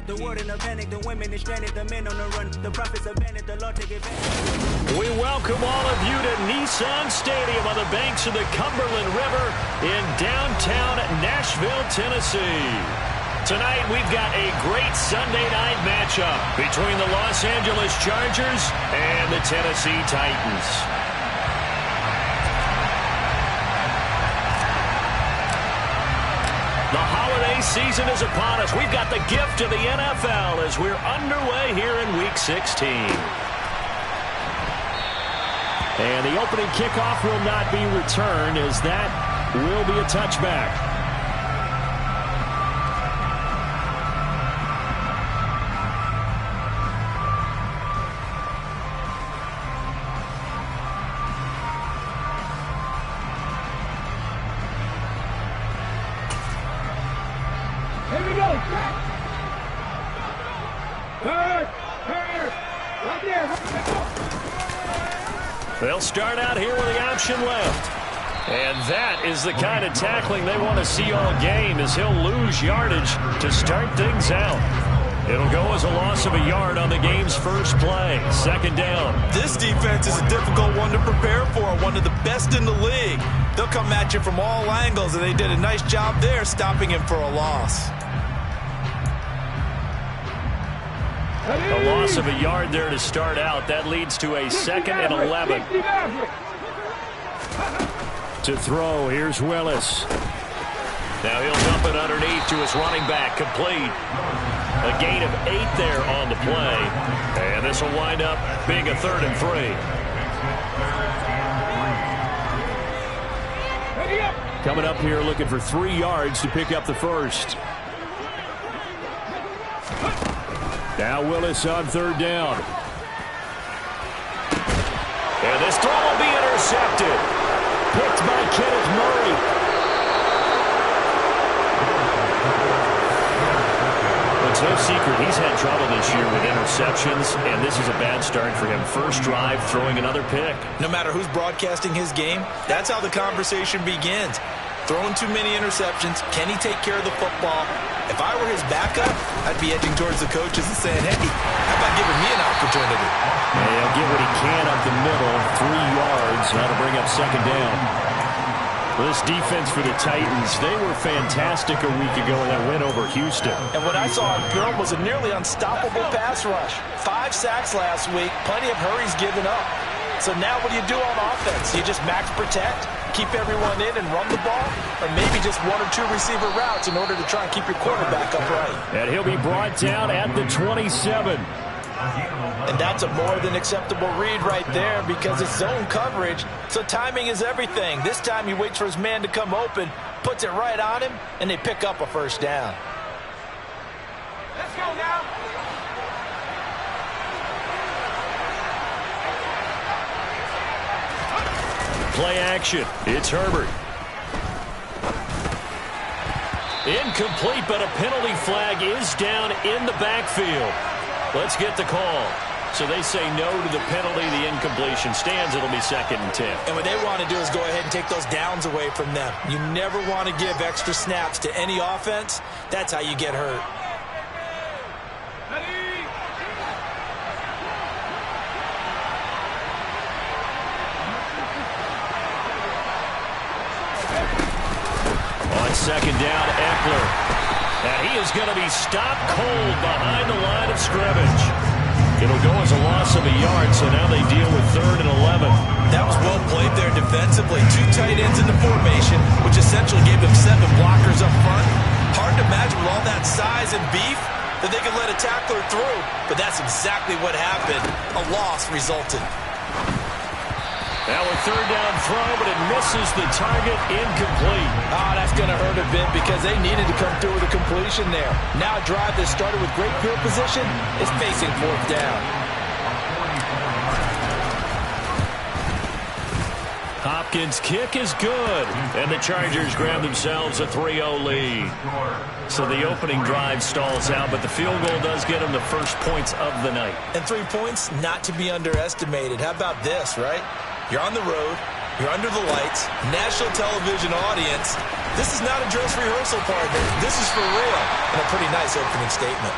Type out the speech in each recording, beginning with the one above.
The world in a panic, the women is stranded, the men on the run, the prophets abandoned, the Lord take advantage. We welcome all of you to Nissan Stadium on the banks of the Cumberland River in downtown Nashville, Tennessee. Tonight we've got a great Sunday night matchup between the Los Angeles Chargers and the Tennessee Titans. The holiday season is upon us. We've got the gift of the NFL as we're underway here in Week 16. And the opening kickoff will not be returned as that will be a touchback. They'll start out here with the option left. And that is the kind of tackling they want to see all game, as he'll lose yardage to start things out. It'll go as a loss of a yard on the game's first play. Second down. This defense is a difficult one to prepare for, one of the best in the league. They'll come at you from all angles, and they did a nice job there stopping him for a loss. A loss of a yard there to start out. That leads to a 2nd and 11. To throw, here's Willis. Now he'll dump it underneath to his running back, complete. A gain of 8 there on the play. And this will wind up being a 3rd and 3. Coming up here looking for 3 yards to pick up the first. Now Willis on 3rd down. And this throw will be intercepted. Picked by Kenneth Murray. It's no secret he's had trouble this year with interceptions, and this is a bad start for him. First drive, throwing another pick. No matter who's broadcasting his game, that's how the conversation begins. Throwing too many interceptions. Can he take care of the football? If I were his backup, I'd be edging towards the coaches and saying, hey, how about giving me an opportunity? And he'll get what he can up the middle. 3 yards. That'll bring up 2nd down. This defense for the Titans, they were fantastic a week ago in that win over Houston. And what I saw on film was a nearly unstoppable pass rush. 5 sacks last week, plenty of hurries given up. So now what do you do on offense? You just max protect, keep everyone in and run the ball, or maybe just 1 or 2 receiver routes in order to try and keep your quarterback upright. And he'll be brought down at the 27. And that's a more than acceptable read right there because it's zone coverage, so timing is everything. This time he waits for his man to come open, puts it right on him, and they pick up a first down. Let's go now. Play action. It's Herbert. Incomplete, but a penalty flag is down in the backfield. Let's get the call. So they say no to the penalty. The incompletion stands. It'll be 2nd and 10. And what they want to do is go ahead and take those downs away from them. You never want to give extra snaps to any offense. That's how you get hurt. On 2nd down, Eckler. And he is going to be stopped cold behind the line of scrimmage. It'll go as a loss of a yard, so now they deal with 3rd and 11. That was well played there defensively. 2 tight ends in the formation, which essentially gave them 7 blockers up front. Hard to imagine with all that size and beef that they could let a tackler through, but that's exactly what happened. A loss resulted. Now a 3rd down throw, but it misses the target, incomplete. Oh, that's going to hurt a bit because they needed to come through with a completion there. Now a drive that started with great field position is facing 4th down. Hopkins' kick is good, and the Chargers grab themselves a 3-0 lead. So the opening drive stalls out, but the field goal does get them the first points of the night. And 3 points, not to be underestimated. How about this, right? You're on the road. You're under the lights, national television audience. This is not a dress rehearsal, partner. This is for real. And a pretty nice opening statement.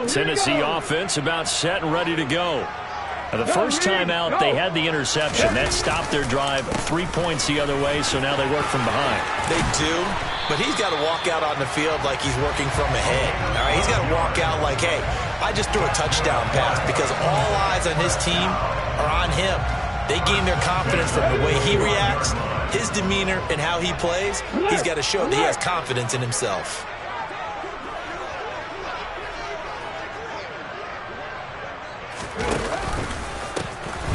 Tennessee offense about set and ready to go. The first time out, they had the interception. That stopped their drive 3 points the other way, so now they work from behind. They do, but he's got to walk out on the field like he's working from ahead. All right, he's got to walk out like, hey, I just threw a touchdown pass, because all eyes on his team are on him. They gain their confidence from the way he reacts, his demeanor, and how he plays. He's got to show that he has confidence in himself.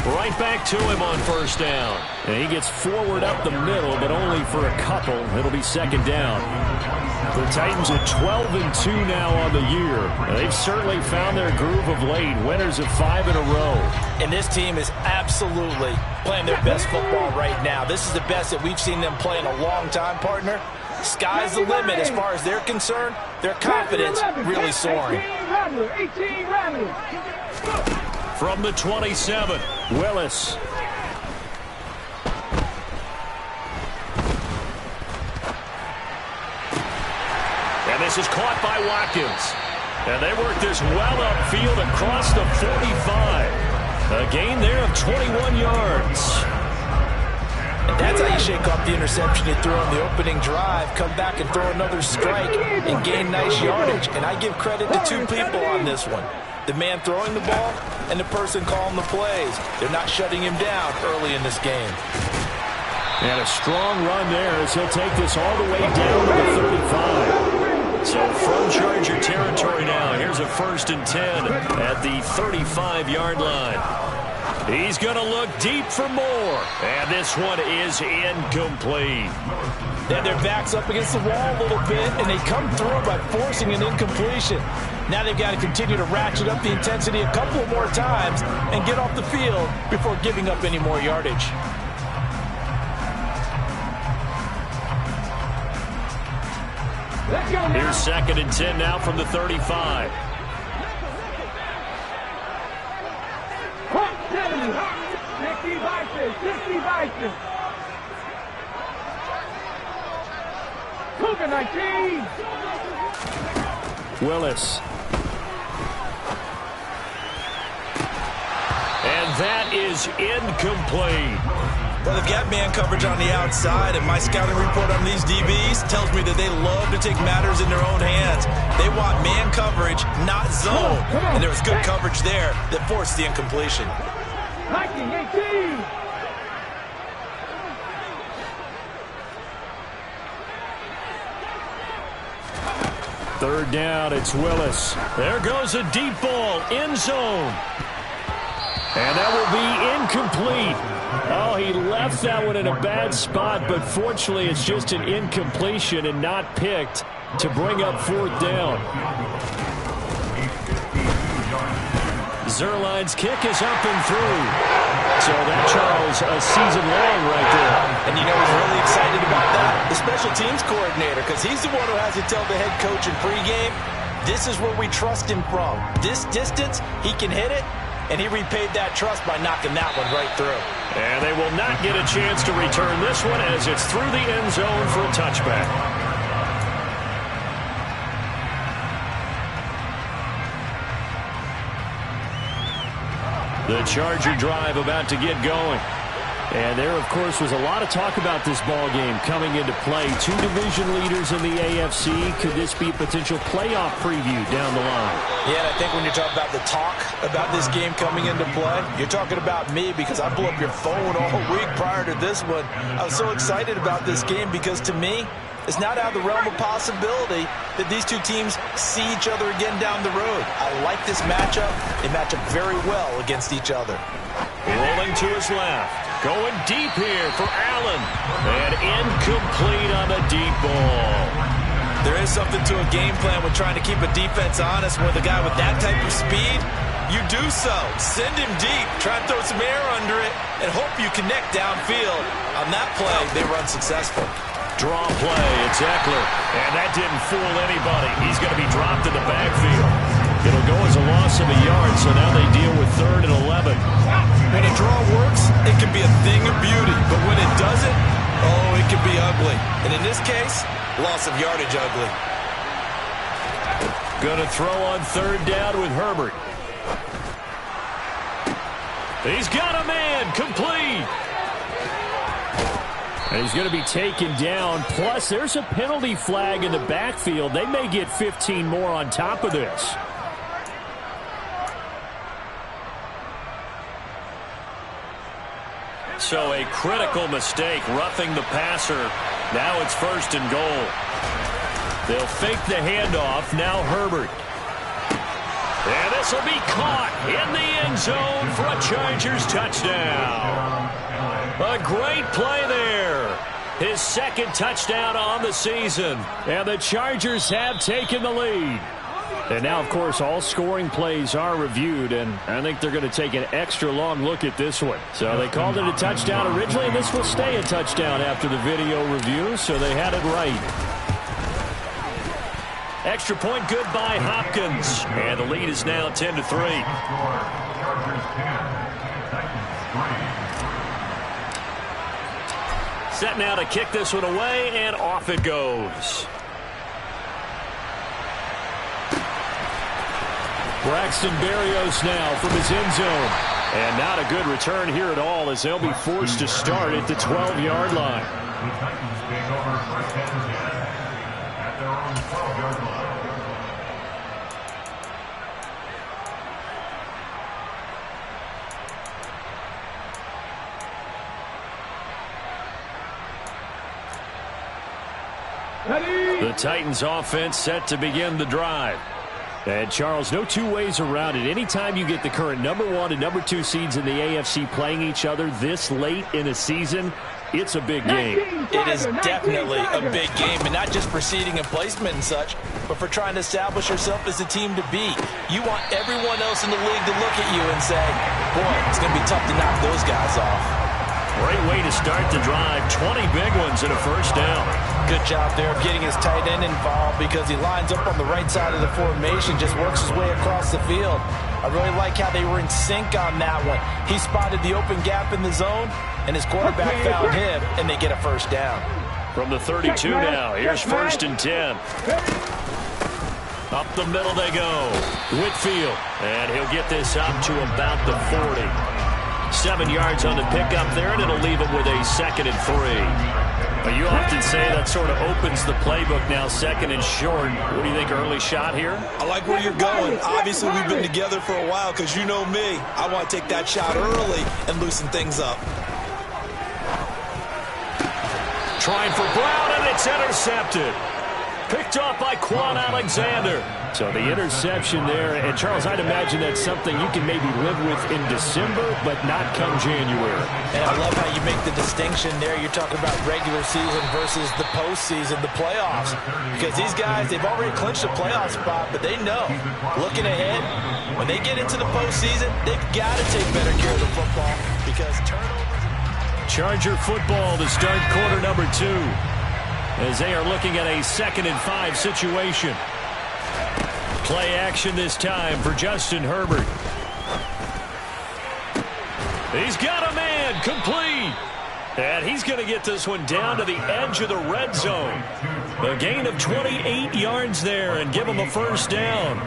Right back to him on first down. And he gets forward up the middle, but only for a couple. It'll be second down. The Titans are 12-2 now on the year. They've certainly found their groove of late. Winners of 5 in a row. And this team is absolutely playing their best football right now. This is the best that we've seen them play in a long time, partner. Sky's the limit as far as they're concerned. Their confidence really soaring. From the 27, Willis. And this is caught by Watkins. And they work this well upfield across the 45. A gain there of 21 yards. And that's how you shake off the interception he threw on the opening drive, come back and throw another strike and gain nice yardage. And I give credit to two people on this one. The man throwing the ball and the person calling the plays. They're not shutting him down early in this game. And a strong run there as he'll take this all the way down to the 35. So from Charger territory now, here's a 1st and 10 at the 35-yard line. He's going to look deep for more. And this one is incomplete. Then their back's up against the wall a little bit, and they come through by forcing an incompletion. Now they've got to continue to ratchet up the intensity a couple more times and get off the field before giving up any more yardage. Here's 2nd and 10 now from the 35. Willis. And that is incomplete. Well, they've got man coverage on the outside, and my scouting report on these DBs tells me that they love to take matters in their own hands. They want man coverage, not zone. And there was good coverage there that forced the incompletion. 19-18. Third down, it's Willis. There goes a deep ball, end zone. And that will be incomplete. Oh, he left that one in a bad spot, but fortunately it's just an incompletion and not picked to bring up 4th down. Zerline's kick is up and through. So that, Charles, a season long right there. And you know who's really excited about that? The special teams coordinator, because he's the one who has to tell the head coach in pregame, this is where we trust him from. This distance, he can hit it, and he repaid that trust by knocking that one right through. And they will not get a chance to return this one as it's through the end zone for a touchback. The Charger drive about to get going. And there, of course, was a lot of talk about this ball game coming into play. 2 division leaders in the AFC. Could this be a potential playoff preview down the line? Yeah, and I think when you're talking about the talk about this game coming into play, you're talking about me, because I blew up your phone all week prior to this one. I was so excited about this game because, to me, it's not out of the realm of possibility that these two teams see each other again down the road. I like this matchup. They match up very well against each other. Rolling to his left. Going deep here for Allen. And incomplete on the deep ball. There is something to a game plan with trying to keep a defense honest with a guy with that type of speed. You do so. Send him deep. Try and throw some air under it and hope you connect downfield. On that play, they were unsuccessful. Draw play. It's Eckler. And that didn't fool anybody. He's going to be dropped in the backfield. It'll go as a loss of a yard, so now they deal with 3rd and 11. When a draw works, it can be a thing of beauty. But when it doesn't, oh, it can be ugly. And in this case, loss of yardage ugly. Going to throw on 3rd down with Herbert. He's got a man. Complete. And he's going to be taken down. Plus, there's a penalty flag in the backfield. They may get 15 more on top of this. So a critical mistake, roughing the passer. Now it's 1st and goal. They'll fake the handoff. Now Herbert. And this will be caught in the end zone for a Chargers touchdown. A great play there. His 2nd touchdown on the season. And the Chargers have taken the lead. And now, of course, all scoring plays are reviewed, and I think they're going to take an extra long look at this one. So they called it a touchdown originally, and this will stay a touchdown after the video review, so they had it right. Extra point good by Hopkins, and the lead is now 10-3. Set now to kick this one away, and off it goes. Braxton Berrios now from his end zone. And not a good return here at all as they'll be forced to start at the 12-yard line. The Titans take over first and 10 at their own 12-yard line. The Titans offense set to begin the drive. And, Charles, no two ways around it. Anytime you get the current #1 and #2 seeds in the AFC playing each other this late in a season, it's a big game. It is definitely a big game, and not just for seeding and placement and such, but for trying to establish yourself as a team to beat. You want everyone else in the league to look at you and say, boy, it's going to be tough to knock those guys off. Great way to start the drive. 20 big ones and a 1st down. Good job there of getting his tight end involved because he lines up on the right side of the formation, just works his way across the field. I really like how they were in sync on that one. He spotted the open gap in the zone, and his quarterback found him, and they get a 1st down. From the 32 now, here's 1st and 10. Up the middle they go. Whitfield, and he'll get this up to about the 40. 7 yards on the pickup there, and it'll leave him with a 2nd and 3. Well, you often say that sort of opens the playbook now, 2nd and short. What do you think, early shot here? I like where you're going. Obviously, we've been together for a while because you know me. I want to take that shot early and loosen things up. Trying for Brown, and it's intercepted. Picked off by Quan Alexander. So the interception there, and Charles, I'd imagine that's something you can maybe live with in December, but not come January. And I love how you make the distinction there. You're talking about regular season versus the postseason, the playoffs. Because these guys, they've already clinched a playoff spot, but they know, looking ahead, when they get into the postseason, they've got to take better care of the football because turnovers. Charger football to start quarter number 2. As they are looking at a 2nd and 5 situation. Play action this time for Justin Herbert. He's got a man, complete. And he's going to get this one down to the edge of the red zone. A gain of 28 yards there and give him a 1st down.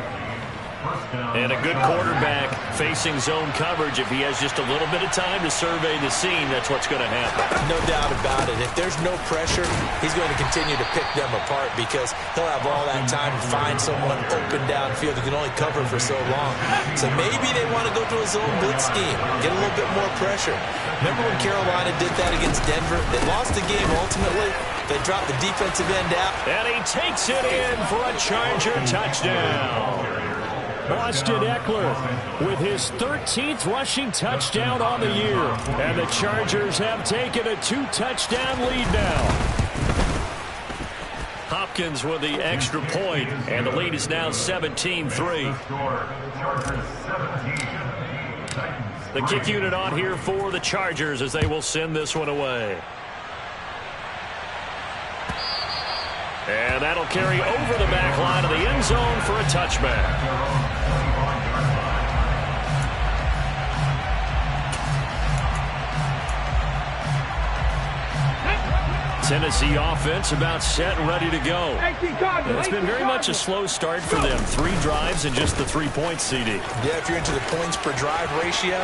And a good quarterback facing zone coverage. If he has just a little bit of time to survey the scene, that's what's going to happen. No doubt about it. If there's no pressure, he's going to continue to pick them apart because he'll have all that time to find someone open downfield who can only cover for so long. So maybe they want to go to a zone blitz scheme, get a little bit more pressure. Remember when Carolina did that against Denver? They lost the game ultimately. They dropped the defensive end out. And he takes it in for a Charger touchdown. Austin Eckler with his 13th rushing touchdown on the year. And the Chargers have taken a 2-touchdown lead now. Hopkins with the extra point, and the lead is now 17-3. The kick unit on here for the Chargers as they will send this one away. And that'll carry over the back line of the end zone for a touchback. Tennessee offense about set and ready to go. It's been very much a slow start for them. 3 drives and just the 3 points, CD. Yeah, if you're into the points per drive ratio,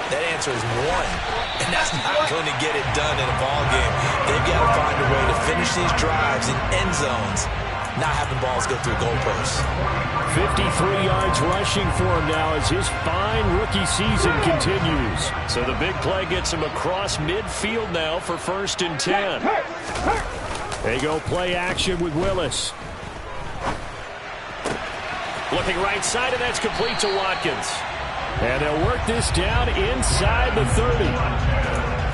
that answer is 1. And that's not going to get it done in a ball game. They've got to find a way to finish these drives in end zones, not having balls go through goalposts. 53 yards rushing for him now as his fine rookie season continues. So the big play gets him across midfield now for 1st and 10. They go play action with Willis. Looking right side, and that's complete to Watkins. And they'll work this down inside the 30.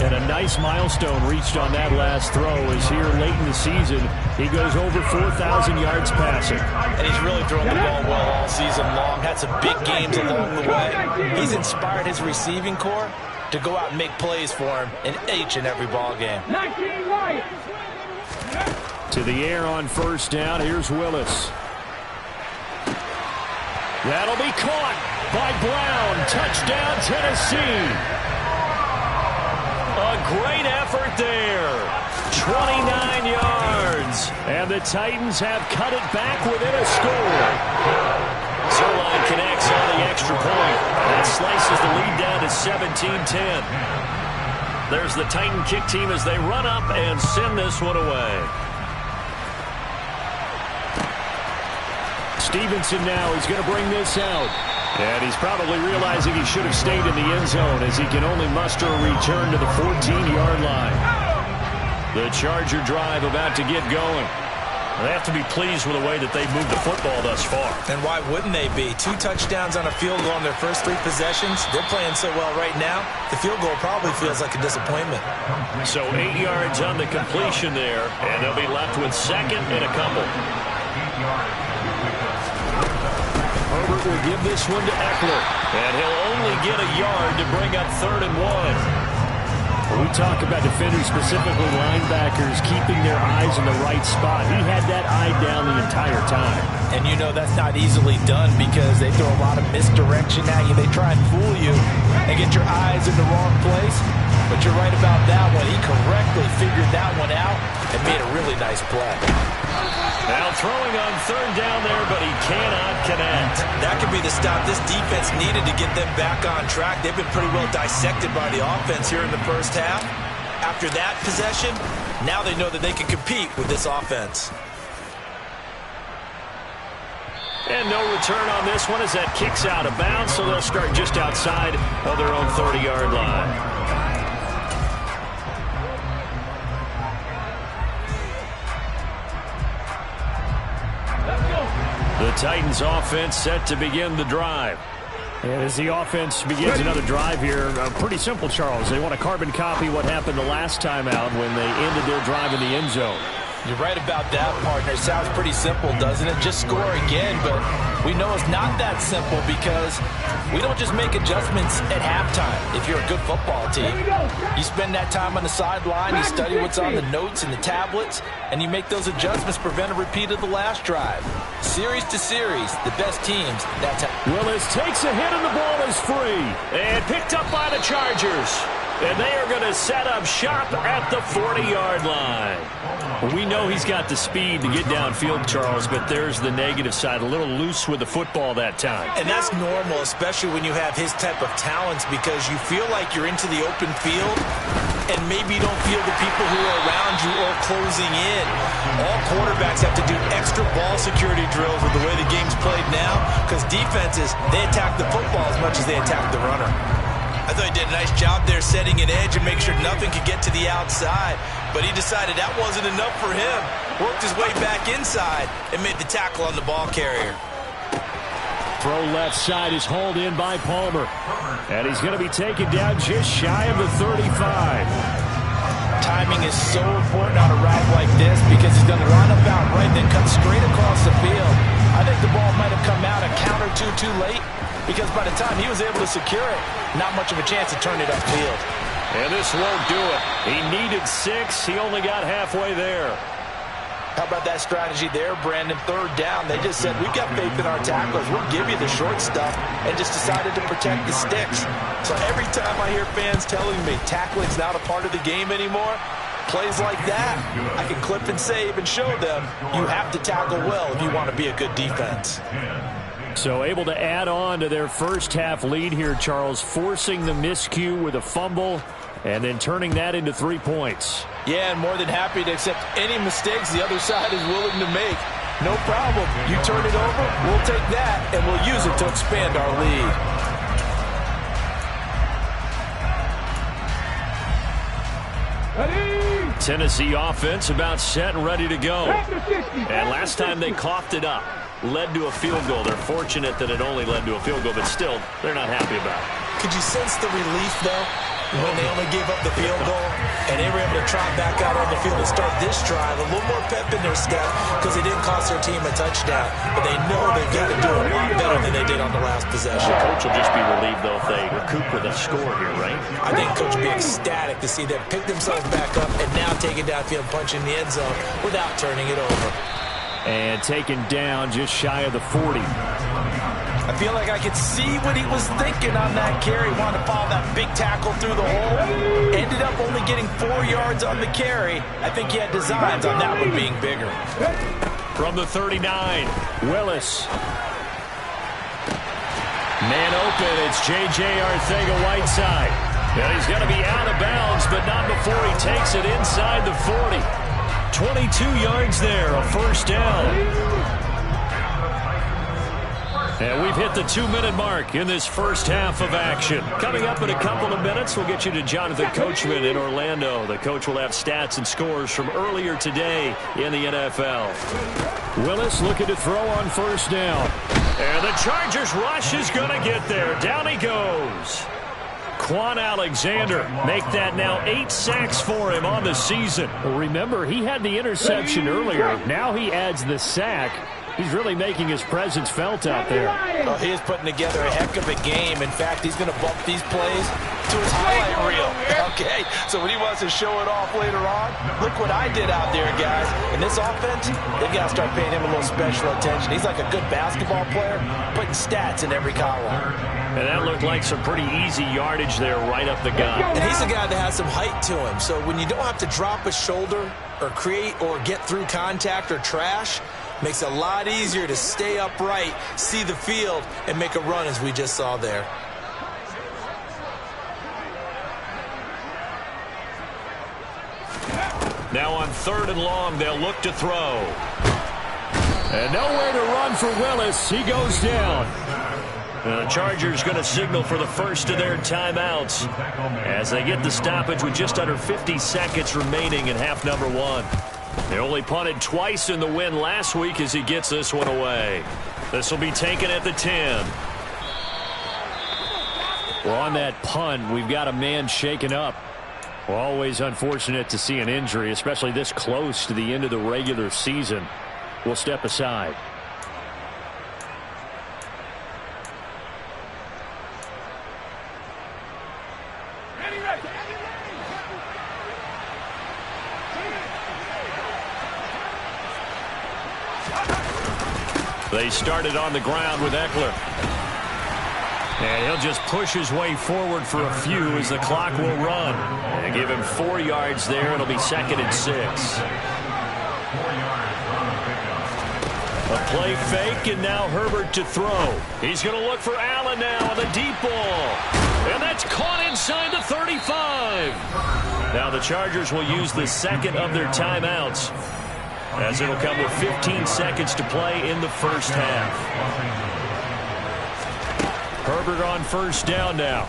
And a nice milestone reached on that last throw as here late in the season, he goes over 4,000 yards passing. And he's really thrown the ball well all season long. Had some big games along the way. He's inspired his receiving corps to go out and make plays for him in each and every ball game. To the air on 1st down. Here's Willis. That'll be caught by Brown. Touchdown, Tennessee. A great effort there. 29 yards. And the Titans have cut it back within a score. Zerline connects on the extra point. That slices the lead down to 17-10. There's the Titan kick team as they run up and send this one away. Stevenson now, he's going to bring this out. And he's probably realizing he should have stayed in the end zone as he can only muster a return to the 14-yard line. The Charger drive about to get going. They have to be pleased with the way that they've moved the football thus far. And why wouldn't they be? 2 touchdowns on a field goal on their first 3 possessions. They're playing so well right now, the field goal probably feels like a disappointment. So 8 yards on the completion there, and they'll be left with 2nd and a couple. Herbert will give this one to Eckler, and he'll only get a yard to bring up 3rd and 1. When we talk about defenders, specifically linebackers, keeping their eyes in the right spot, he had that eye down the entire time. And you know that's not easily done because they throw a lot of misdirection at you. They try and fool you and get your eyes in the wrong place. But you're right about that one. He correctly figured that one out and made a really nice play. Now throwing on 3rd down there, but he cannot connect. That could be the stop this defense needed to get them back on track. They've been pretty well dissected by the offense here in the first half. After that possession, now they know that they can compete with this offense. And no return on this one as that kicks out of bounds, so they'll start just outside of their own 30-yard line. The Titans offense set to begin the drive. And as the offense begins another drive here, pretty simple, Charles. They want to carbon copy what happened the last time out when they ended their drive in the end zone. You're right about that, partner. Sounds pretty simple, doesn't it? Just score again, but we know it's not that simple because we don't just make adjustments at halftime. If you're a good football team, you spend that time on the sideline, you study what's on the notes and the tablets, and you make those adjustments, prevent a repeat of the last drive. Series to series, the best teams, that's how. Willis takes a hit and the ball is free. And picked up by the Chargers. And they are going to set up shop at the 40-yard line. Well, we know he's got the speed to get downfield, Charles, but there's the negative side. A little loose with the football that time. And that's normal, especially when you have his type of talents, because you feel like you're into the open field and maybe you don't feel the people who are around you or closing in. All quarterbacks have to do extra ball security drills with the way the game's played now because defenses, they attack the football as much as they attack the runner. I thought he did a nice job there setting an edge and making sure nothing could get to the outside. But he decided that wasn't enough for him. Worked his way back inside and made the tackle on the ball carrier. Throw left side is hauled in by Palmer. And he's going to be taken down just shy of the 35. Timing is so important on a route like this because he's going to line up out right, then cut straight across the field. I think the ball might have come out a count or two too late, because by the time he was able to secure it, not much of a chance to turn it upfield. And this won't do it. He needed 6. He only got halfway there. How about that strategy there, Brandon? Third down, they just said, we got faith in our tacklers. We'll give you the short stuff, and just decided to protect the sticks. So every time I hear fans telling me tackling's not a part of the game anymore, plays like that, I can clip and save and show them you have to tackle well if you want to be a good defense. So able to add on to their first half lead here, Charles, forcing the miscue with a fumble and then turning that into 3 points. Yeah, and more than happy to accept any mistakes the other side is willing to make. No problem. You turn it over, we'll take that, and we'll use it to expand our lead. Tennessee offense about set and ready to go. And last time they coughed it up, led to a field goal. They're fortunate that it only led to a field goal, but still, they're not happy about it. Could you sense the relief, though, when they only gave up the field goal and they were able to trot back out on the field and start this drive? A little more pep in their step because they didn't cost their team a touchdown, but they know they've got to do a lot better than they did on the last possession. The coach will just be relieved, though, if they recoup with a score here, right? I think coach will be ecstatic to see them pick themselves back up and now take it downfield, punch in the end zone without turning it over. And taken down just shy of the 40. I feel like I could see what he was thinking on that carry. Wanted to follow that big tackle through the hole. Ended up only getting 4 yards on the carry. I think he had designs on that one being bigger. From the 39, Willis. Man open, it's J.J. Arcega-Whiteside. And he's going to be out of bounds, but not before he takes it inside the 40. 22 yards there, a first down. And we've hit the 2-minute mark in this first half of action. Coming up in a couple of minutes, we'll get you to Jonathan Coachman in Orlando. The coach will have stats and scores from earlier today in the NFL. Willis looking to throw on first down. And the Chargers rush is going to get there. Down he goes. Quan Alexander make that now 8 sacks for him on the season. Well, remember, he had the interception earlier. Now he adds the sack. He's really making his presence felt out there. Oh, he is putting together a heck of a game. In fact, he's going to bump these plays to his highlight reel. Okay, so when he wants to show it off later on, look what I did out there, guys. In this offense, they got to start paying him a little special attention. He's like a good basketball player, putting stats in every column. And that looked like some pretty easy yardage there right up the gut. And he's a guy that has some height to him. So when you don't have to drop a shoulder or create or get through contact or trash, makes it a lot easier to stay upright, see the field, and make a run as we just saw there. Now on 3rd and long, they'll look to throw. And nowhere to run for Willis. He goes down. The Chargers going to signal for the first of their timeouts as they get the stoppage with just under 50 seconds remaining in half number 1. They only punted twice in the win last week as he gets this one away. This will be taken at the 10. Well, on that punt, we've got a man shaken up. Well, always unfortunate to see an injury, especially this close to the end of the regular season. We'll step aside. They started on the ground with Eckler. And he'll just push his way forward for a few as the clock will run. And give him 4 yards there. It'll be 2nd and 6. A play fake, and now Herbert to throw. He's going to look for Allen now on the deep ball. And that's caught inside the 35. Now the Chargers will use the second of their timeouts, as it'll come with 15 seconds to play in the first half. Herbert on first down now.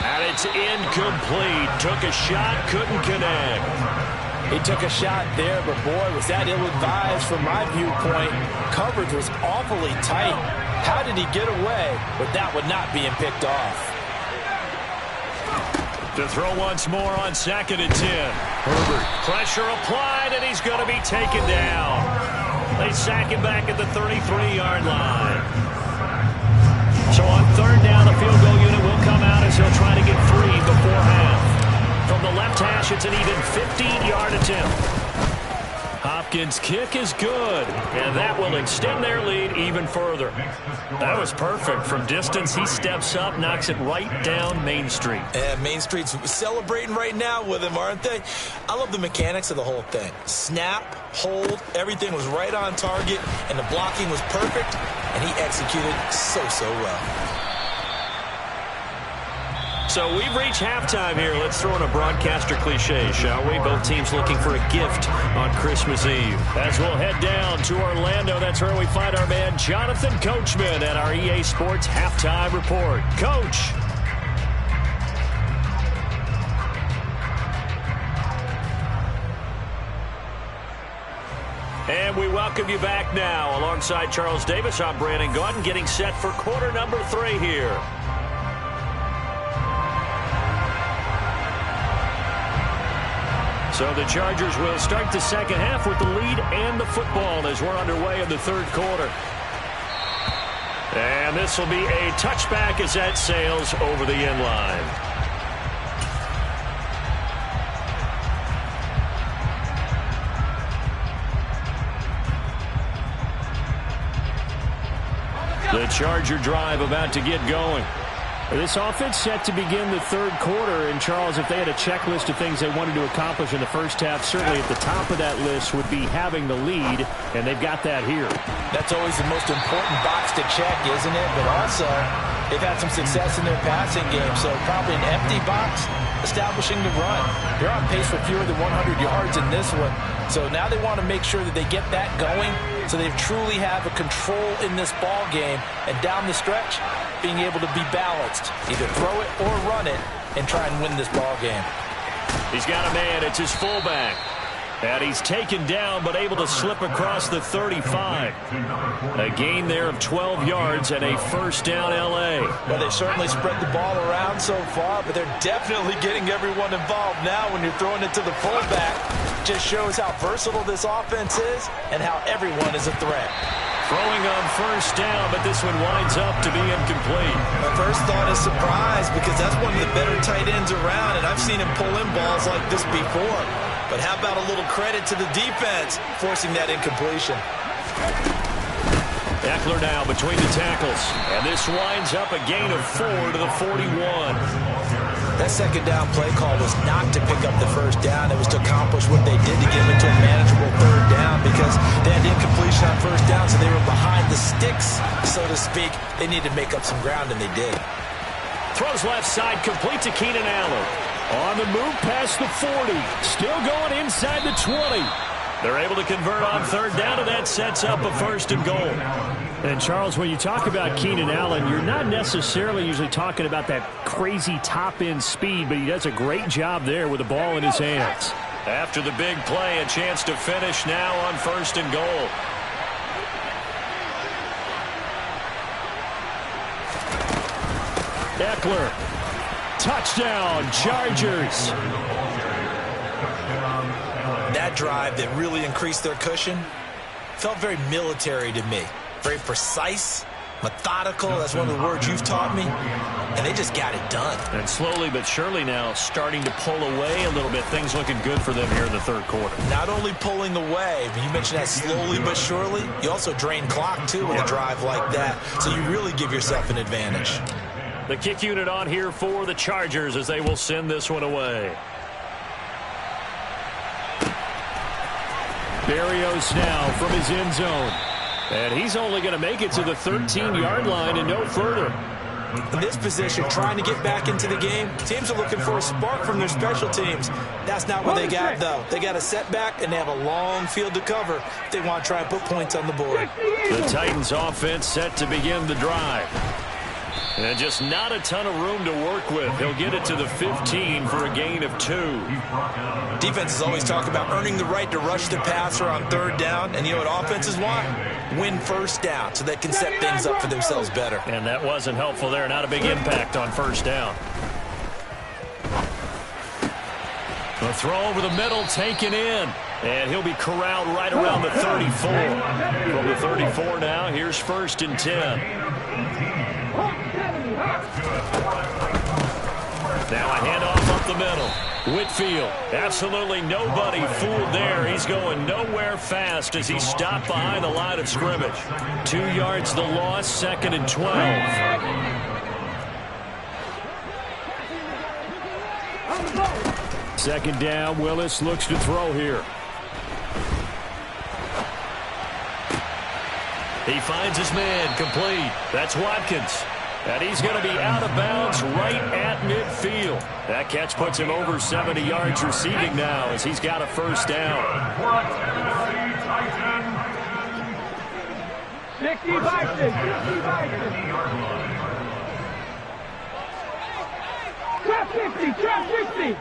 And it's incomplete. Took a shot, couldn't connect. He took a shot there, but boy, was that ill-advised from my viewpoint. Coverage was awfully tight. How did he get away? But that would not being picked off. To throw once more on 2nd and 10. Herbert, pressure applied, and he's going to be taken down. They sack him back at the 33-yard line. So on 3rd down, the field goal unit will come out as he'll try to get 3 before half. From the left half flash. It's an even 15-yard attempt. Hopkins' kick is good, and that will extend their lead even further. That was perfect. From distance, he steps up, knocks it right down Main Street. And Main Street's celebrating right now with him, aren't they? I love the mechanics of the whole thing. Snap, hold, everything was right on target, and the blocking was perfect, and he executed so well. So we've reached halftime here. Let's throw in a broadcaster cliche, shall we? Both teams looking for a gift on Christmas Eve. As we'll head down to Orlando, that's where we find our man Jonathan Coachman at our EA Sports Halftime Report. Coach. And we welcome you back now. Alongside Charles Davis, I'm Brandon Gaudin, getting set for quarter number 3 here. So the Chargers will start the second half with the lead and the football as we're underway in the third quarter. And this will be a touchback as that sails over the end line. The Charger drive about to get going. This offense set to begin the third quarter, and Charles, if they had a checklist of things they wanted to accomplish in the first half, certainly at the top of that list would be having the lead, and they've got that here. That's always the most important box to check, isn't it? But also, they've had some success in their passing game, so probably an empty box establishing the run. They're on pace for fewer than 100 yards in this one, so now they want to make sure that they get that going so they truly have a control in this ball game, and down the stretch, being able to be balanced, either throw it or run it, and try and win this ball game. He's got a man. It's his fullback. And he's taken down, but able to slip across the 35. A gain there of 12 yards and a first down L.A. Well, they certainly spread the ball around so far, but they're definitely getting everyone involved now when you're throwing it to the fullback. Just shows how versatile this offense is and how everyone is a threat. Throwing on first down, but this one winds up to be incomplete. My first thought is surprise, because that's one of the better tight ends around, and I've seen him pull in balls like this before. But how about a little credit to the defense forcing that incompletion? Eckler now between the tackles, and this winds up a gain of 4 to the 41. That second down play call was not to pick up the first down. It was to accomplish what they did to get them into a manageable third down, because they had incompletion on first down, so they were behind the sticks, so to speak. They needed to make up some ground, and they did. Throws left side, complete to Keenan Allen. On the move past the 40. Still going inside the 20. They're able to convert on third down, and that sets up a first and goal. And, Charles, when you talk about Keenan Allen, you're not necessarily usually talking about that crazy top-end speed, but he does a great job there with the ball in his hands. After the big play, a chance to finish now on first and goal. Eckler. Touchdown, Chargers. That drive that really increased their cushion felt very military to me. Very precise, methodical. That's one of the words you've taught me. And they just got it done. And slowly but surely now starting to pull away a little bit. Things looking good for them here in the third quarter. Not only pulling away, but you mentioned that slowly but surely. You also drain clock, too, with a drive like that. So you really give yourself an advantage. The kick unit on here for the Chargers as they will send this one away. Berrios now from his end zone. And he's only going to make it to the 13-yard line and no further. In this position, trying to get back into the game, teams are looking for a spark from their special teams. That's not what they got, though. They got a setback, and they have a long field to cover if they want to try and put points on the board. The Titans offense set to begin the drive. And just not a ton of room to work with. He'll get it to the 15 for a gain of 2. Defenses always talk about earning the right to rush the passer on third down. And you know what offenses want? Win first down so they can set things up for themselves better. And that wasn't helpful there. Not a big impact on first down. The throw over the middle taken in. And he'll be corralled right around the 34. From the 34 now, here's first and 10. Now a handoff up the middle. Whitfield, absolutely nobody fooled there. He's going nowhere fast as he stopped behind the line of scrimmage. 2 yards the loss, 2nd and 12. Second down, Willis looks to throw here. He finds his man, complete. That's Watkins. And he's going to be out of bounds right at midfield. That catch puts him over 70 yards receiving now as he's got a first down. 60 Vikings, 60 Vikings. Trap 50, trap 50.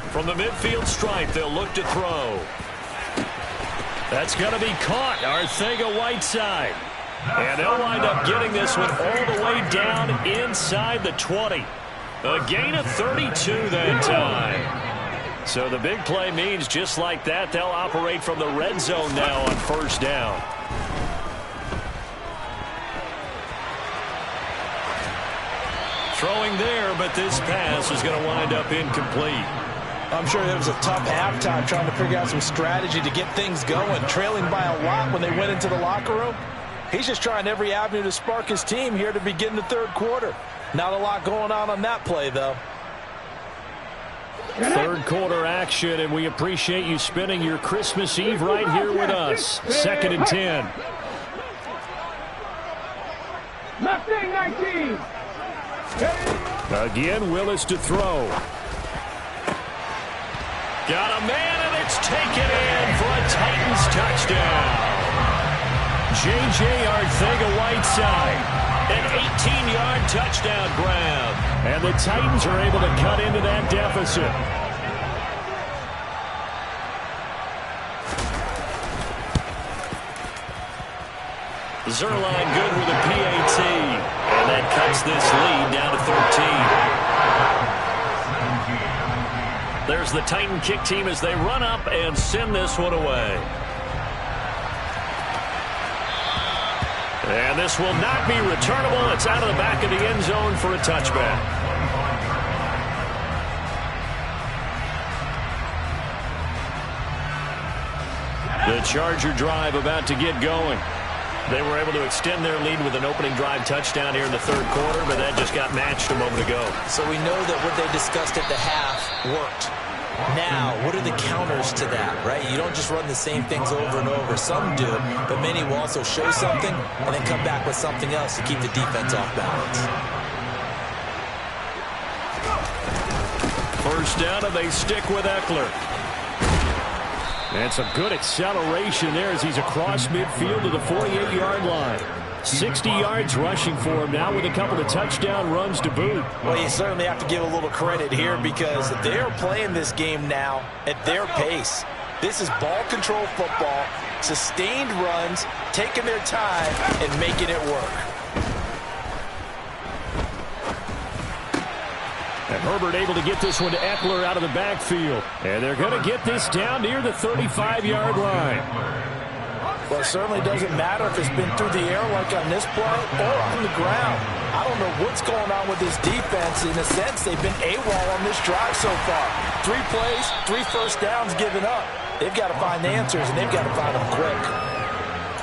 From the midfield stripe, they'll look to throw. That's going to be caught. Arcega-Whiteside. And they'll wind up getting this one all the way down inside the 20. A gain of 32 that time. So the big play means just like that, they'll operate from the red zone now on first down. Throwing there, but this pass is going to wind up incomplete. I'm sure it was a tough halftime trying to figure out some strategy to get things going, trailing by a lot when they went into the locker room. He's just trying every avenue to spark his team here to begin the third quarter. Not a lot going on that play, though. Third quarter action, and we appreciate you spending your Christmas Eve right here with us. 2nd and 10. Mustang 19. Again, Willis to throw. Got a man, and it's taken in for a Titans touchdown. J.J. Arcega-Whiteside, an 18-yard touchdown grab. And the Titans are able to cut into that deficit. Zerline good with a PAT. And that cuts this lead down to 13. There's the Titan kick team as they run up and send this one away. And this will not be returnable. It's out of the back of the end zone for a touchback. The Charger drive about to get going. They were able to extend their lead with an opening drive touchdown here in the third quarter, but that just got matched a moment ago. So we know that what they discussed at the half worked. Now, what are the counters to that, right? You don't just run the same things over and over. Some do, but many will also show something and then come back with something else to keep the defense off balance. First down, and they stick with Eckler. And some good acceleration there as he's across midfield to the 48-yard line. 60 yards rushing for him now with a couple of touchdown runs to boot. Well, you certainly have to give a little credit here because they're playing this game now at their pace. This is ball control football, sustained runs, taking their time, and making it work. And Herbert able to get this one to Eckler out of the backfield. And they're going to get this down near the 35-yard line. Well, it certainly doesn't matter if it's been through the air like on this play or on the ground. I don't know what's going on with this defense. In a sense, they've been AWOL on this drive so far. 3 plays, 3 first downs given up. They've got to find answers, and they've got to find them quick.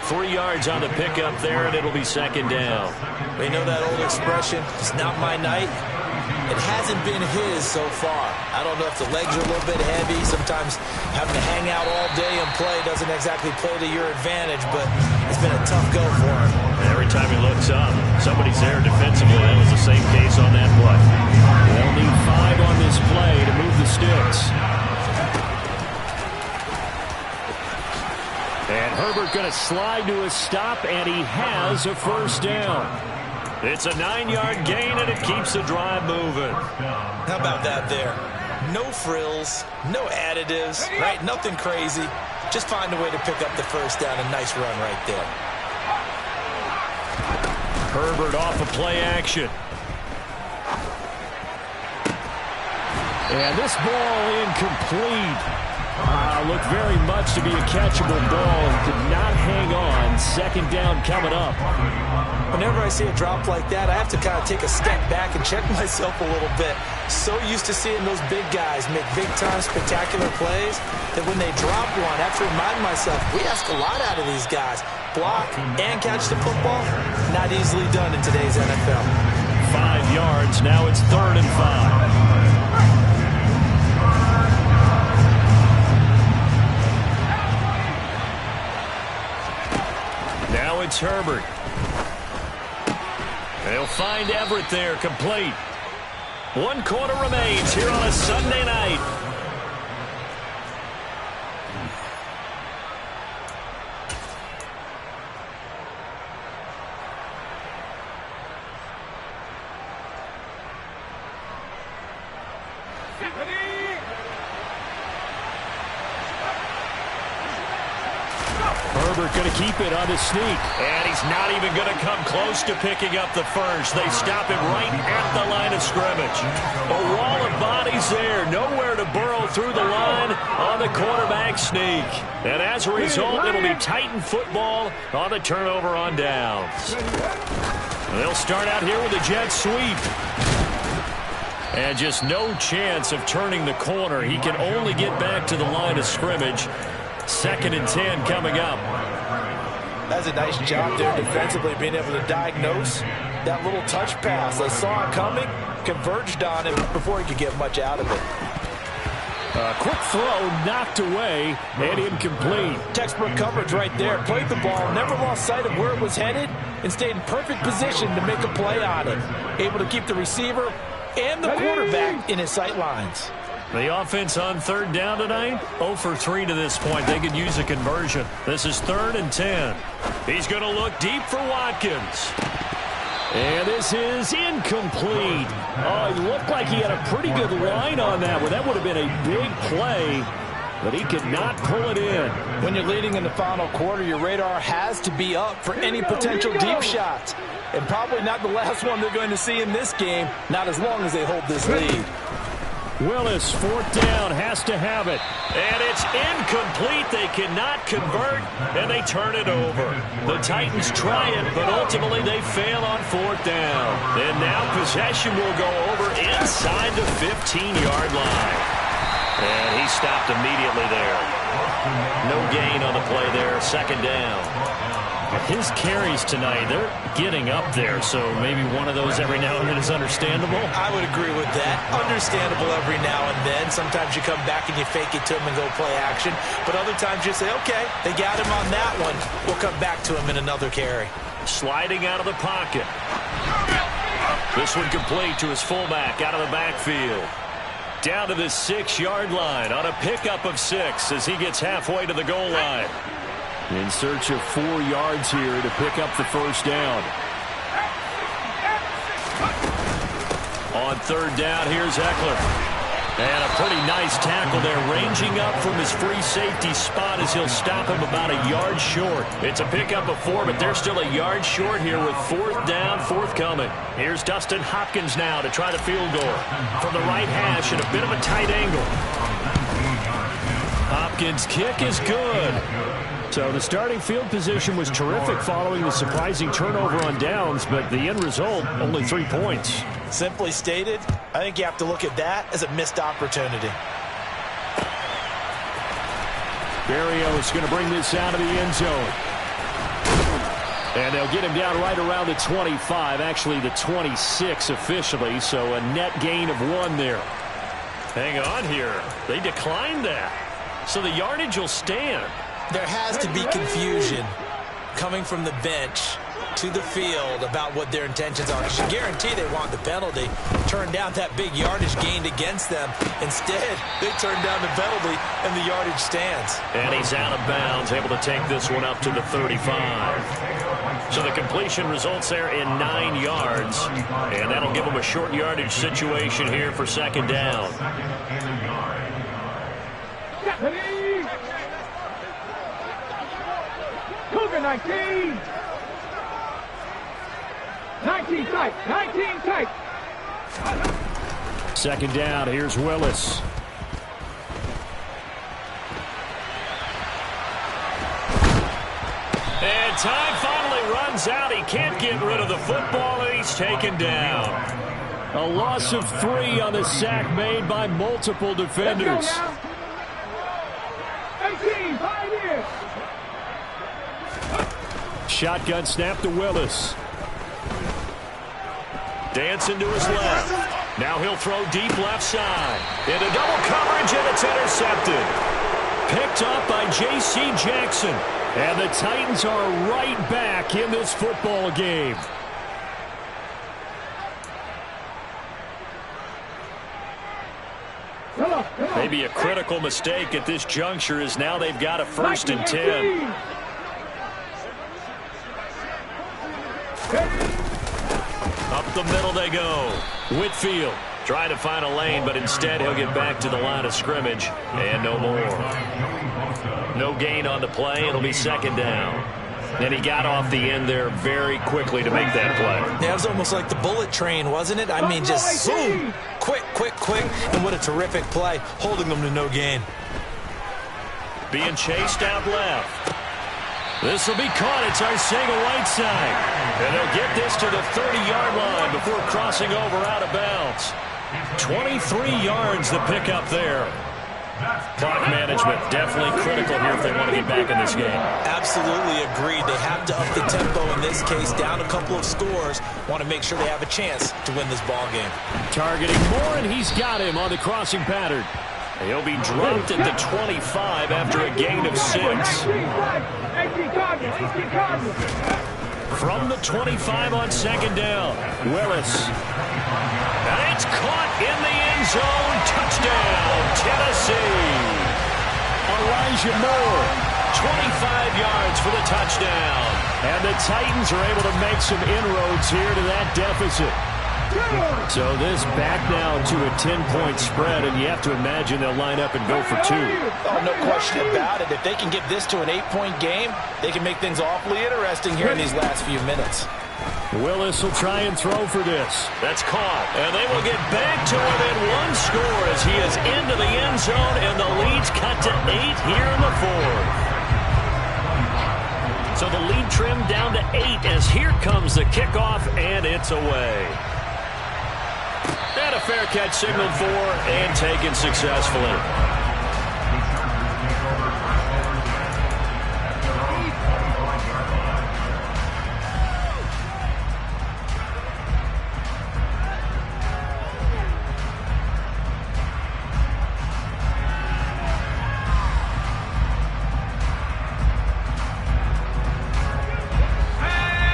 3 yards on the pickup there, and it'll be second down. We know that old expression, it's not my night. It hasn't been his so far. I don't know if the legs are a little bit heavy. Sometimes having to hang out all day and play doesn't exactly play to your advantage, but it's been a tough go for him. Every time he looks up, somebody's there defensively. That was the same case on that play. They'll need 5 on this play to move the sticks. And Herbert going to slide to a stop, and he has a first down. It's a 9-yard gain, and it keeps the drive moving. How about that there? No frills, no additives, right? Nothing crazy. Just find a way to pick up the first down. A nice run right there. Herbert off of play action. And this ball incomplete. Looked very much to be a catchable ball and could not hang on. Second down coming up. Whenever I see a drop like that, I have to kind of take a step back and check myself a little bit. So used to seeing those big guys make big-time spectacular plays that when they drop one, I have to remind myself, we ask a lot out of these guys. Block and catch the football, not easily done in today's NFL. 5 yards. Now it's 3rd and 5. Now it's Herbert. They'll find Everett there, complete. 1 quarter remains here on a Sunday night. Herbert going to keep it on his sneak. And he's not even going to come close to picking up the first. They stop him right at the line of scrimmage. A wall of bodies there. Nowhere to burrow through the line on the quarterback sneak. And as a result, it'll be Titan football on the turnover on downs. They'll start out here with a jet sweep. And just no chance of turning the corner. He can only get back to the line of scrimmage. 2nd and 10 coming up. That's a nice job there defensively, being able to diagnose that little touch pass. They saw it coming, converged on it before he could get much out of it. Quick throw knocked away and incomplete. Textbook coverage right there. Played the ball, never lost sight of where it was headed, and stayed in perfect position to make a play on it. Able to keep the receiver and the quarterback in his sight lines. The offense on 3rd down tonight, 0 for 3 to this point. They could use a conversion. This is 3rd and 10. He's going to look deep for Watkins. And this is incomplete. Oh, it looked like he had a pretty good line on that one. That would have been a big play, but he could not pull it in. When you're leading in the final quarter, your radar has to be up for any potential deep shots. And probably not the last one they're going to see in this game, not as long as they hold this lead. Willis, 4th down, has to have it. And it's incomplete. They cannot convert, and they turn it over. The Titans try it, but ultimately they fail on 4th down. And now possession will go over inside the 15-yard line. And he stopped immediately there. No gain on the play there, 2nd down. His carries tonight, they're getting up there, so maybe one of those every now and then is understandable. I would agree with that. Understandable every now and then. Sometimes you come back and you fake it to him and go play action. But other times you say, okay, they got him on that one. We'll come back to him in another carry. Sliding out of the pocket. This one complete to his fullback out of the backfield. Down to the 6-yard line on a pickup of 6 as he gets halfway to the goal line. In search of 4 yards here to pick up the 1st down. On 3rd down, here's Eckler. And a pretty nice tackle there, ranging up from his free safety spot as he'll stop him about a yard short. It's a pickup of 4, but they're still a yard short here with 4th down, forthcoming. Here's Dustin Hopkins now to try the field goal. From the right hash at a bit of a tight angle. Hopkins' kick is good. So the starting field position was terrific following the surprising turnover on downs, but the end result, only 3 points. Simply stated, I think you have to look at that as a missed opportunity. Barrios going to bring this out of the end zone. And they'll get him down right around the 25, actually the 26 officially, so a net gain of 1 there. Hang on here. They declined that. So the yardage will stand. There has to be confusion coming from the bench to the field about what their intentions are. You guarantee they want the penalty. Turn down that big yardage gained against them. Instead, they turn down the penalty, and the yardage stands. And he's out of bounds, able to take this one up to the 35. So the completion results there in 9 yards, and that'll give them a short yardage situation here for 2nd down. Cougar 19. 19 tight. 19 tight. 2nd down. Here's Willis. And time finally runs runs out. He can't get rid of the football, and he's taken down. A loss of 3 on the sack made by multiple defenders. 18, 5 years. Shotgun snap to Willis. Dancing to his left. Now he'll throw deep left side. Into double coverage, and it's intercepted. Picked up by J.C. Jackson. And the Titans are right back in this football game. Maybe a critical mistake at this juncture is now they've got a 1st and 10. Up the middle they go. Whitfield trying to find a lane, but instead he'll get back to the line of scrimmage. And no more. No gain on the play. It'll be 2nd down. And he got off the end there very quickly to make that play. Yeah, it was almost like the bullet train, wasn't it? I mean, just zoom. Quick. And what a terrific play, holding them to no gain. Being chased out left. This will be caught. It's Arcega-Whiteside. And they'll get this to the 30-yard line before crossing over out of bounds. 23 yards the pickup there. Clock management definitely critical here if they want to get back in this game. Absolutely agreed. They have to up the tempo in this case, down a couple of scores. Want to make sure they have a chance to win this ball game. Targeting Moore, and he's got him on the crossing pattern. He'll be dropped at the 25 after a gain of 6. From the 25 on 2nd down, Willis. And it's caught in the end zone. Touchdown, Tennessee. Elijah Moore, 25 yards for the touchdown. And the Titans are able to make some inroads here to that deficit. So this back now to a 10-point spread, and you have to imagine they'll line up and go for 2. Oh, no question about it. If they can get this to an 8-point game, they can make things awfully interesting here in these last few minutes. Willis will try and throw for this. That's caught, and they will get back to within 1 score as he is into the end zone, and the lead's cut to 8 here in the 4th. So the lead trimmed down to 8 as here comes the kickoff, and it's away. And a fair catch signaled for and taken successfully.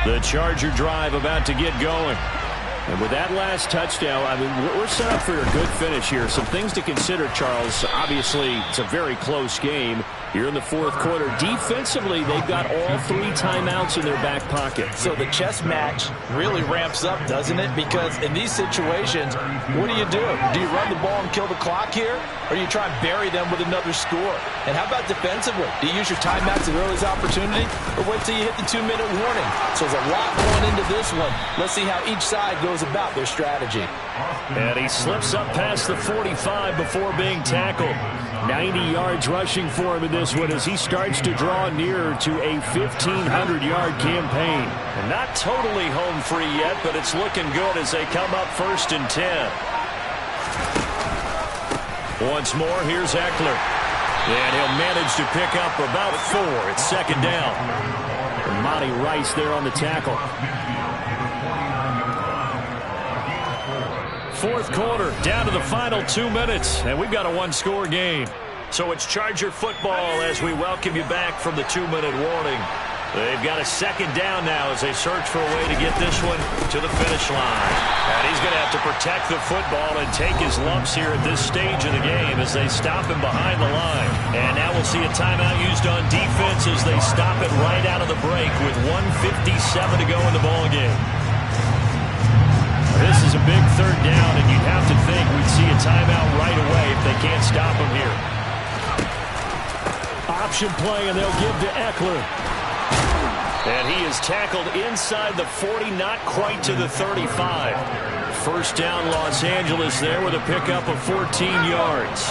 The Charger drive about to get going. And with that last touchdown, I mean, we're set up for a good finish here. Some things to consider, Charles. Obviously, it's a very close game. Here in the 4th quarter, defensively, they've got all 3 timeouts in their back pocket. So the chess match really ramps up, doesn't it? Because in these situations, what do? Do you run the ball and kill the clock here? Or do you try and bury them with another score? And how about defensively? Do you use your timeouts at earliest opportunity? Or wait till you hit the 2-minute warning? So there's a lot going into this one. Let's see how each side goes about their strategy. And he slips up past the 45 before being tackled. 90 yards rushing for him in this one as he starts to draw nearer to a 1,500-yard campaign. And not totally home free yet, but it's looking good as they come up 1st and 10. Once more, here's Eckler. And he'll manage to pick up about 4. It's 2nd down. And Monty Rice there on the tackle. 4th quarter, down to the final 2 minutes, and we've got a 1-score game. So it's Charger football as we welcome you back from the 2-minute warning. They've got a 2nd down now as they search for a way to get this one to the finish line. And he's going to have to protect the football and take his lumps here at this stage of the game as they stop him behind the line. And now we'll see a timeout used on defense as they stop it right out of the break with 1:57 to go in the ballgame. This is a big 3rd down, and you'd have to think we'd see a timeout right away if they can't stop him here. Option play, and they'll give to Eckler. And he is tackled inside the 40, not quite to the 35. 1st down, Los Angeles there with a pickup of 14 yards.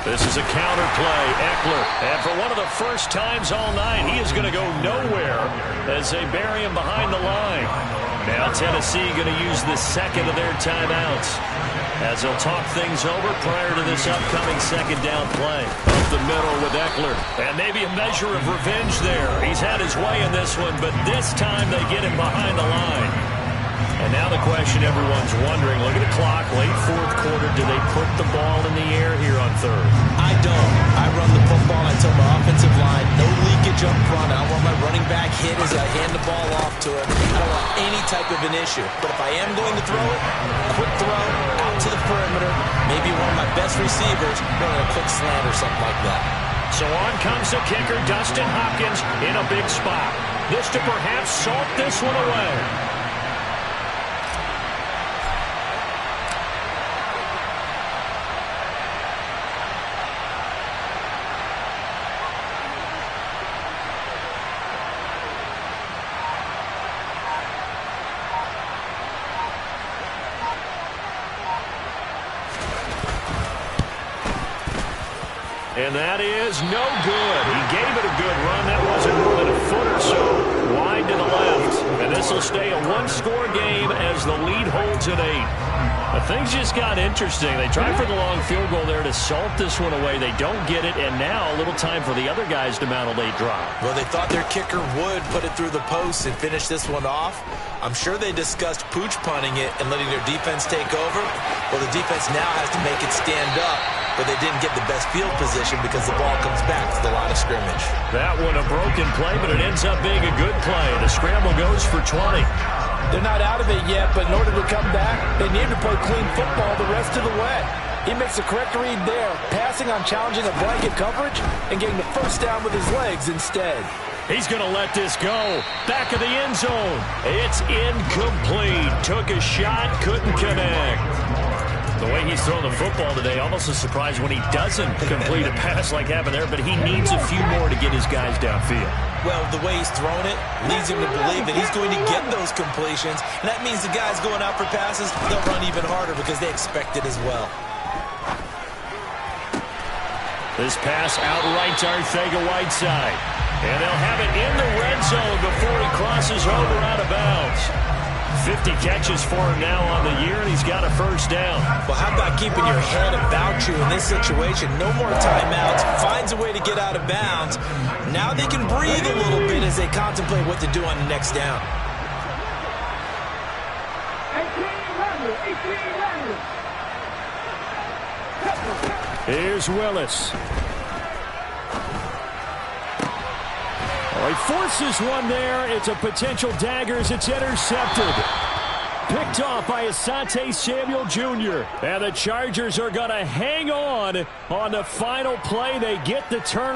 This is a counter play. Eckler. And for one of the first times all night, he is going to go nowhere as they bury him behind the line. Now Tennessee going to use the second of their timeouts as they'll talk things over prior to this upcoming second down play. Up the middle with Eckler. And maybe a measure of revenge there. He's had his way in this one, but this time they get him behind the line. And now the question everyone's wondering, look at the clock, late fourth quarter, do they put the ball in the air here on third? I don't. I run the football, and I tell my offensive line, no leakage up front. I don't want my running back hit as I hand the ball off to him. I don't want any type of an issue. But if I am going to throw it, quick throw, out to the perimeter, maybe one of my best receivers running a quick slant or something like that. So on comes the kicker, Dustin Hopkins, in a big spot. This to perhaps salt this one away. And that is no good. He gave it a good run. That wasn't more than a foot or so wide to the left. And this will stay a one-score game as the lead holds at 8. But things just got interesting. They tried for the long field goal there to salt this one away. They don't get it, and now a little time for the other guys to mount a late drive. Well, they thought their kicker would put it through the post and finish this one off. I'm sure they discussed pooch punting it and letting their defense take over. Well, the defense now has to make it stand up, but they didn't get the best field position because the ball comes back to the line of scrimmage. That one a broken play, but it ends up being a good play. The scramble goes for 20. They're not out of it yet, but in order to come back, they need to play clean football the rest of the way. He makes the correct read there, passing on challenging a blanket coverage and getting the first down with his legs instead. He's going to let this go. Back of the end zone. It's incomplete. Took a shot, couldn't connect. The way he's thrown the football today, almost a surprise when he doesn't complete a pass like happened there, but he needs a few more to get his guys downfield. Well, the way he's thrown it leads him to believe that he's going to get those completions, and that means the guys going out for passes, they'll run even harder because they expect it as well. This pass outright to Arcega-Whiteside. And they'll have it in the red zone before he crosses over out of bounds. 50 catches for him now on the year, and he's got a first down. Well, how about keeping your head about you in this situation? No more timeouts. Finds a way to get out of bounds. Now they can breathe a little bit as they contemplate what to do on the next down. 18 Here's Willis. He forces one there. It's a potential dagger as it's intercepted. Picked off by Asante Samuel Jr. And the Chargers are going to hang on the final play. They get the turn.